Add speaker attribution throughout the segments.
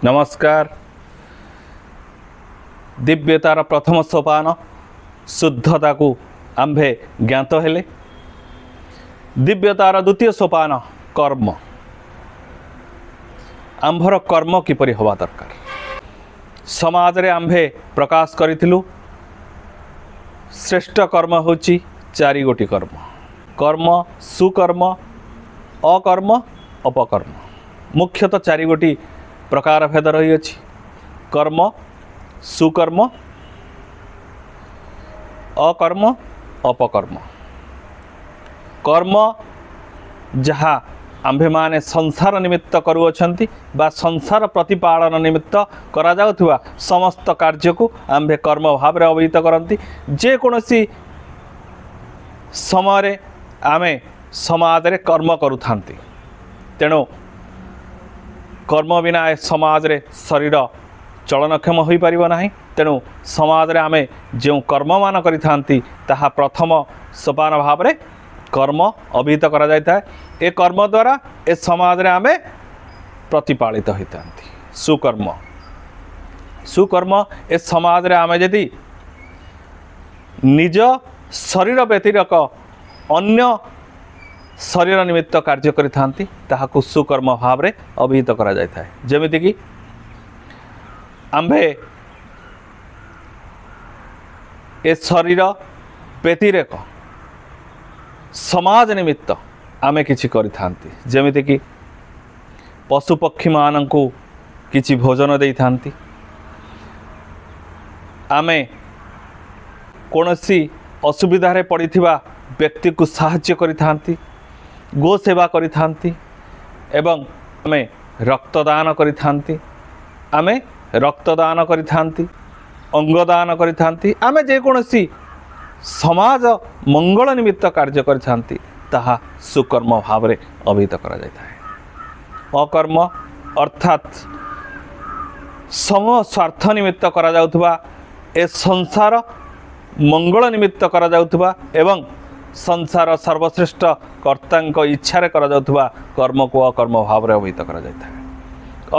Speaker 1: नमस्कार। दिव्यतार प्रथम सोपान शुद्धता को आंभे ज्ञात हेले। दिव्यतार द्वितीय सोपान कर्म। आंभर कर्म किपरि हवा दरकार समाज रे आंभे प्रकाश करिथिलु। श्रेष्ठ कर्म होची चारि गोटी कर्म। कर्म सुकर्म अकर्म अपकर्म। मुख्यतः चारि गोटी प्रकार भेद रही अछि। कर्म सुकर्म अकर्म अपकर्म। कर्म जहाँ आंभे माने संसार निमित्त करुअछंती बा संसार प्रतिपालन निमित्त करा जाउथुवा समस्त कार्य को आंभे कर्म भाव रे अभिहित करंती। जे कोनोसी समय आमे समाज रे कर्म करुथांती। तेणु कर्म बिना ए समाज रे शरीर चलनक्षम हो पारिब नाही। तेणु समाज रे आमे जो कर्म मान करिथांती ताहा प्रथम सोपान भाव रे कर्म अभिहित करा जाय था। ए कर्म द्वारा ए समाज रे आमे प्रतिपालित होइतांती। सुकर्म सुकर्म ए समाज रे आमे यदि निज शरीर व्यतिरक अन्य शरीर निमित्त कार्य करिथांती ताहाकु सुकर्म भाव रे अभिहित करा जाय था। जेमिति कि आंभे ए शरीर व्यतिरेक समाज निमित्त आमे किछि करिथांती। जेमिति कि पशु पक्षी मानंकु किछि भोजन देइथांती। आमे कोनोसी असुविधा रे पड़िथिबा व्यक्ति को साहाय्य करिथांती। गो सेवा करिथांती एवं आमे रक्तदान करिथांती। आमे रक्तदान करिथांती अंगदान करिथांती। आमे जे कोनोसी समाज मंगल निमित्त कार्य करिथांती ताहा सुकर्म भाव रे अभिहित करा जाय था। अकर्म अर्थात सम स्वार्थ निमित्त करा जाउथबा ए संसार मंगल निमित्त करा जाउथबा एवं संसार सर्वश्रेष्ठ कर्तांक इच्छा रे करा जाउथबा कर्म को अकर्म भाव रे अभिहित करा जाय था।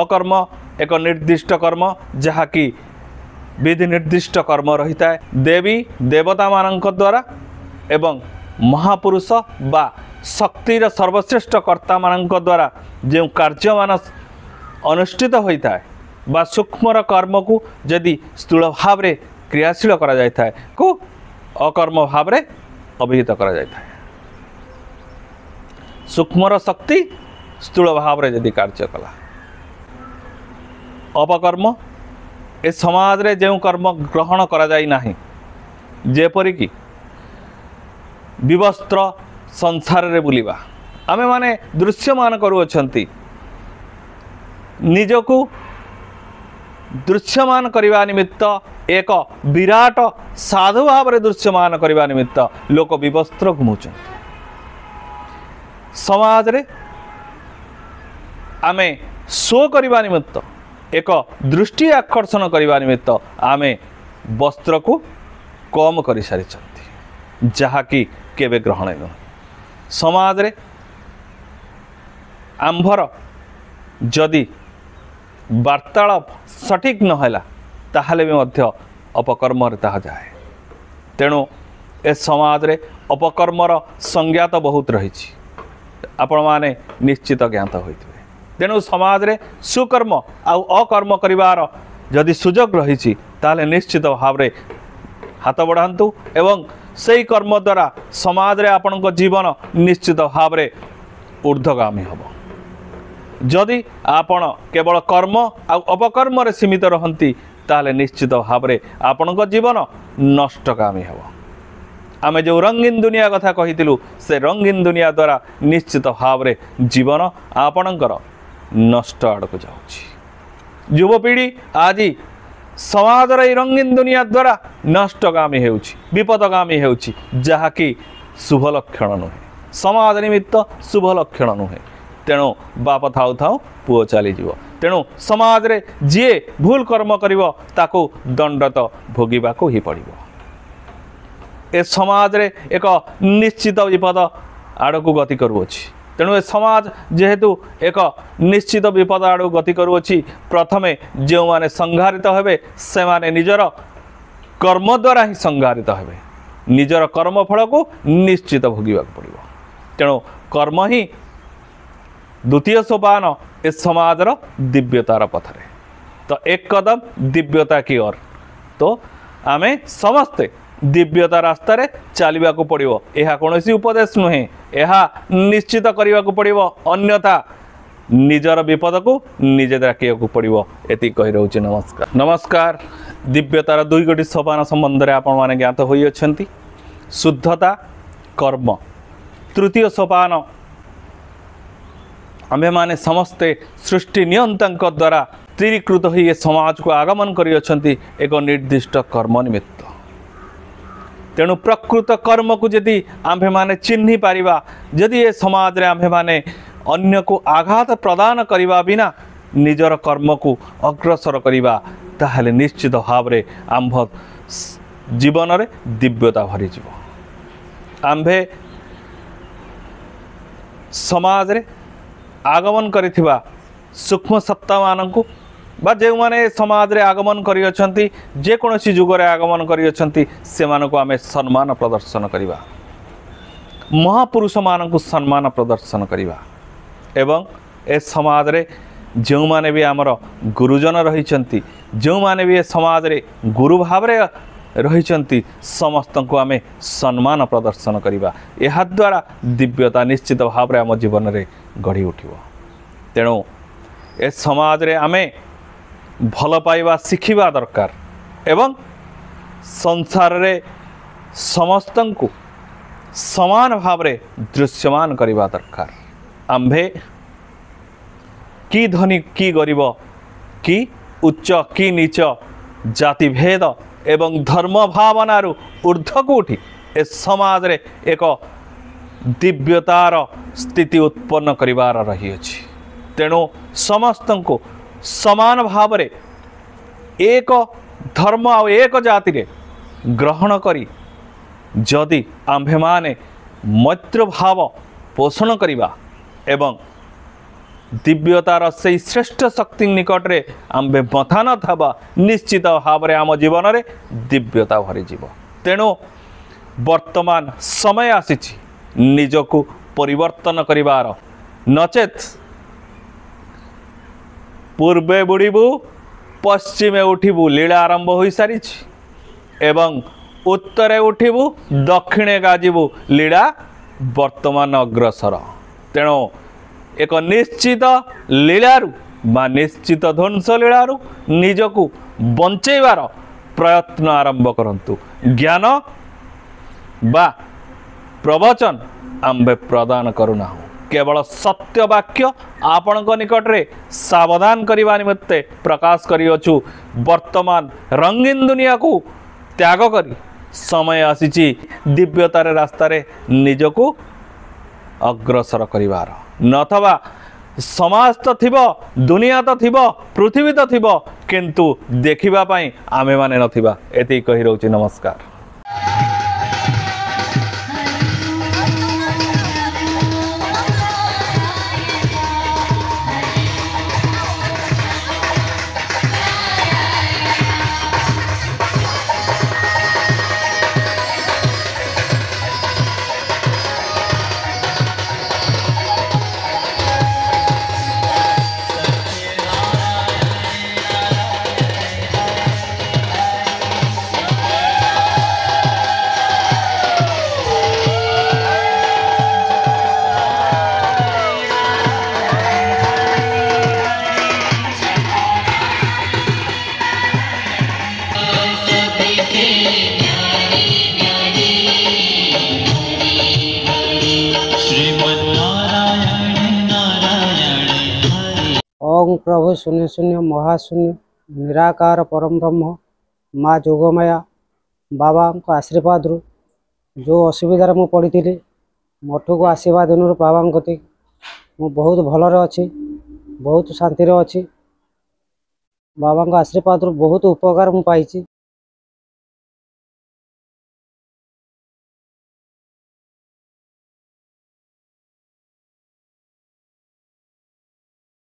Speaker 1: अकर्म एक निर्दिष्ट कर्म जहा कि विधि निर्दिष्ट कर्म रही है। देवी देवता मानक द्वारा एवं महापुरुष बा शक्तिर सर्वश्रेष्ठ कर्ता मानक द्वारा जो कार्य मान अनुष्ठित होता है बा सूक्ष्म कर्म को यदि स्थूल भाव रे क्रियाशील करा जाता है को अकर्म भाव रे अभिहित करा जाता है। सूक्ष्म शक्ति स्थूल भाव रे यदि कार्य कला। अपकर्म ए समाज रे जो कर्म ग्रहण करा जाई नाही। जेपरि कि विवस्त्र संसार रे बुलिबा आमे माने दृश्यमान करूअछंती। निजको दृश्यमान करिवा निमित्त एक विराट साधु भाव रे दृश्यमान करिवा निमित्त लोक विवस्त्र घुमुछंती। समाज रे आमे शो करिवा निमित्त एक दृष्टि आकर्षण करने निमित्त आमे वस्त्र को कम कर सारी जहाँकि केवे ग्रहण नुह। समाज रे आंभर जदि वार्तालाप सठिक नहला ताहले भी मध्य अपकर्म रे ताहा जाए। तेणु ए समाज रे अपकर्मर संज्ञा तो बहुत रही। आपण माने निश्चित ज्ञात होइथिबे। तेणु समाज रे सुकर्म आउ अकर्म करिवार जदि सुजोग रही ताले निश्चित भाव रे हाथ बढ़ातु एवं सेई कर्म द्वारा समाज रे आपनक जीवन निश्चित भाव रे ऊर्ध्वगामी हबो। जदि आपण केवल कर्म आउ अपकर्म रे सीमित रहंती ताले निश्चित भाव रे आपनक जीवन नष्टगामी हबो। आमे जो रंगीन दुनिया कथा कहितिलु से रंगीन दुनिया द्वारा निश्चित भाव रे जीवन आपणकर नष्ट आड़क जाउछि। युवपीढ़ी आज समाज रंगीन दुनिया द्वारा नष्टगामी हेउछि विपदगामी हेउछि जहाँकि शुभ लक्षण नुहे। समाज निमित्त शुभ लक्षण नुहे। तेणु बाप थाउ थाउ पुओ चली जीव। तेणु समाज रे जे भूल कर्म करिवो ताको दंड तो भोगिबाको ही पड़िबो। ए समाज रे एक निश्चित विपद आड़क गति करुअछि। तेणु ए समाज जेहेतु एक निश्चित विपद आड़ गति करुअछि प्रथमे जो माने संघारित हेबे से माने निजर कर्म द्वारा ही संघारित हेबे निजर कर्मफल को निश्चित भोगवाक पड़ो तेणु कर्म ही द्वितीय सोपान ए समाजर दिव्यतार पथरे तो एक कदम दिव्यता की ओर तो आमे समस्ते दिव्यता रास्ता रे चलवा को पड़ो यह कौन उपदेश नुहे यह निश्चित करने को पड़ो अन्यथा निजर विपद को निजे डाकिया को पड़ो एति कही रोचे। नमस्कार नमस्कार दिव्यतार दुई गोटी सोपान संबंध में आपण मैंने ज्ञात होती शुद्धता कर्म तृतीय सोपान आमे माने समस्ते सृष्टि नियंता द्वारा स्थिरीकृत हो समाज को आगमन कर एक निर्दिष्ट कर्म निमित्त तेणु प्रकृत कर्म को यदि आम्भे माने चिन्हि पारिबा यदि ये समाज रे आम्भे माने अन्य को आघात प्रदान करिबा बिना निजर कर्म को अग्रसर करिबा ताहले निश्चित भाव रे आम्भ जीवन रे दिव्यता भरी जीव आम्भे समाज रे आगमन करिथिबा सूक्ष्म सत्ता माननकु बा जो माने समाज रे आगमन करी अछंती जे कोनोसी जुग रे आगमन करी अछंती से मानको आमे सम्मान प्रदर्शन करिबा महापुरुष माननको सम्मान प्रदर्शन करिबा एवं ए समाज रे जो माने भी आमर गुरुजन रहिचंती जो माने भी ए समाज रे गुरु भाव रे रहिचंती समस्त को आमे सम्मान प्रदर्शन करिबा एहा द्वारा दिव्यता निश्चित भाव रे आम जीवन रे गढ़ी उठिबो तेणु ए समाज रे आमे भल पाइबा शिखिबा दरकार एवं संसार रे समस्त को समान भाव रे दृश्यमान करिबा दरकार आम्भे कि धनी कि गरीब कि उच्च कि नीच जाति भेद एवं धर्म भावनारू ऊर्ध्व को उठी ए समाज रे एक दिव्यतार स्थिति उत्पन्न करिवार रही अछि तेणु समस्त को समान भाव रे एक धर्म आ एक जाति रे ग्रहण करी जदि आम्भे माने मैत्र भाव पोषण करिबा एवं दिव्यतार से श्रेष्ठ शक्ति निकट रे आम्भे मथा न थाबा निश्चित भाव रे आम जीवन रे दिव्यता भरी जीव तेणु वर्तमान समय आसीछि निजको परिवर्तन करिवार नचेत पूर्वे बुड़बू पश्चिमे उठिबू लीला आरंभ हो सारी एवं उत्तरे उठिबू दक्षिणे गाजिबू लीला वर्तमान अग्रसर तेणु एक निश्चित लीलारू बा निश्चित ध्वंस लीलारू निजको बंचेबार प्रयत्न आरंभ करंतु ज्ञान बा प्रवचन आम्भे प्रदान करूना केवल सत्य वाक्य आपण निकट रे सावधान करने निमित्ते प्रकाश करियछु वर्तमान रंगीन दुनिया को त्याग करी समय आसीची दिव्यतार रास्ता रे निजको अग्रसर करिवार नथवा समाज तो थिबो दुनिया तो थिबो पृथ्वी तो थिबो किंतु देखिबा पई आमे माने नथिबा एति कहि रहउची। नमस्कार।
Speaker 2: ओम प्रभु शून्य शून्य महाशून्य निराकार परम ब्रह्म माँ जोगमाया बाबा आशीर्वाद रु जो असुविधार मु पड़ी मठू को आसवा दिन बाबा गति मु बहुत भलरे अच्छी बहुत शांति अच्छी बाबा आशीर्वाद रु बहुत उपकार मु पाई।